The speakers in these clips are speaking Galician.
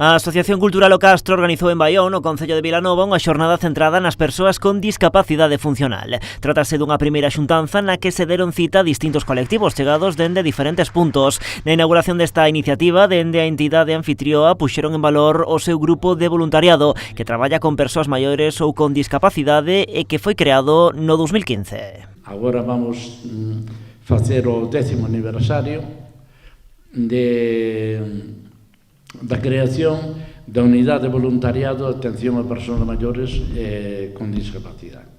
A Asociación Cultural O Castro organizou en Baión, no concello de Vilanova, unha xornada centrada nas persoas con discapacidade funcional. Trátase dunha primeira xuntanza na que se deron cita a distintos colectivos chegados dende diferentes puntos. Na inauguración desta iniciativa, dende a entidade anfitrioa, puxeron en valor o seu grupo de voluntariado que traballa con persoas maiores ou con discapacidade e que foi creado no 2015. Agora vamos facer o 10º aniversario da creación da unidade de voluntariado de atención a persoas maiores con discapacidade.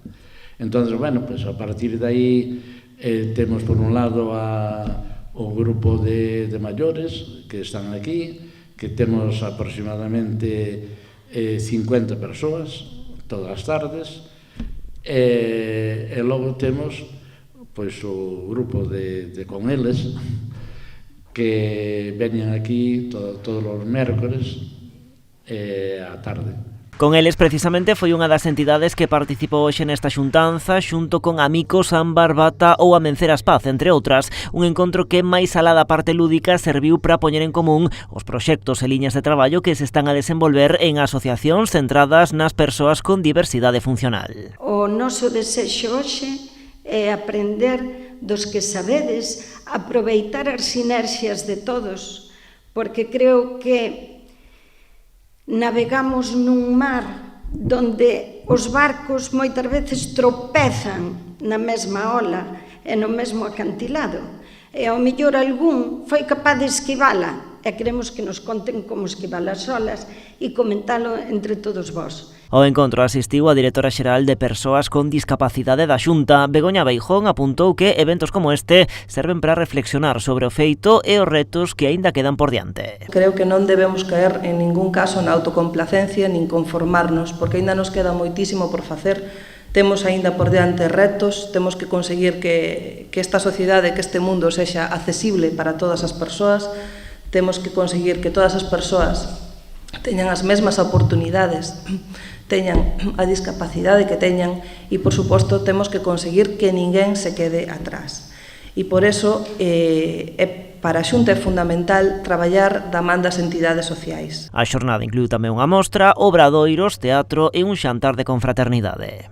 Entón, bueno, pues a partir de aí temos por un lado o grupo de maiores que están aquí, que temos aproximadamente 50 persoas todas as tardes, e logo temos pois o grupo de con eles que veñen aquí todos os mércores á tarde. Con eles, precisamente, foi unha das entidades que participou hoxe nesta xuntanza xunto con Amigos, Ámbar, Bata ou Amenceras Paz, entre outras. Un encontro que, máis alá da parte lúdica, serviu para poñer en común os proxectos e liñas de traballo que se están a desenvolver en asociacións centradas nas persoas con diversidade funcional. O noso desexo hoxe é aprender dos que sabedes, aproveitar as sinerxias de todos, porque creo que navegamos nun mar donde os barcos moitas veces tropezan na mesma ola e no mesmo acantilado, e ao mellor algún foi capaz de esquivala, e queremos que nos conten como esquivar as olas e comentalo entre todos vós. Ao encontro asistiu a directora xeral de Persoas con Discapacidade da Xunta. Begoña Beijón apuntou que eventos como este serven para reflexionar sobre o feito e os retos que aínda quedan por diante. Creo que non debemos caer en ningún caso na autocomplacencia nin conformarnos, porque aínda nos queda moitísimo por facer. Temos aínda por diante retos, temos que conseguir que esta sociedade, que este mundo sexa accesible para todas as persoas, temos que conseguir que todas as persoas teñan as mesmas oportunidades, teñan a discapacidade que teñan e, por suposto, temos que conseguir que ninguén se quede atrás. E por eso, para a Xunta é fundamental traballar da man das entidades sociais. A xornada incluíu tamén unha mostra, obradoiros, teatro e un xantar de confraternidade.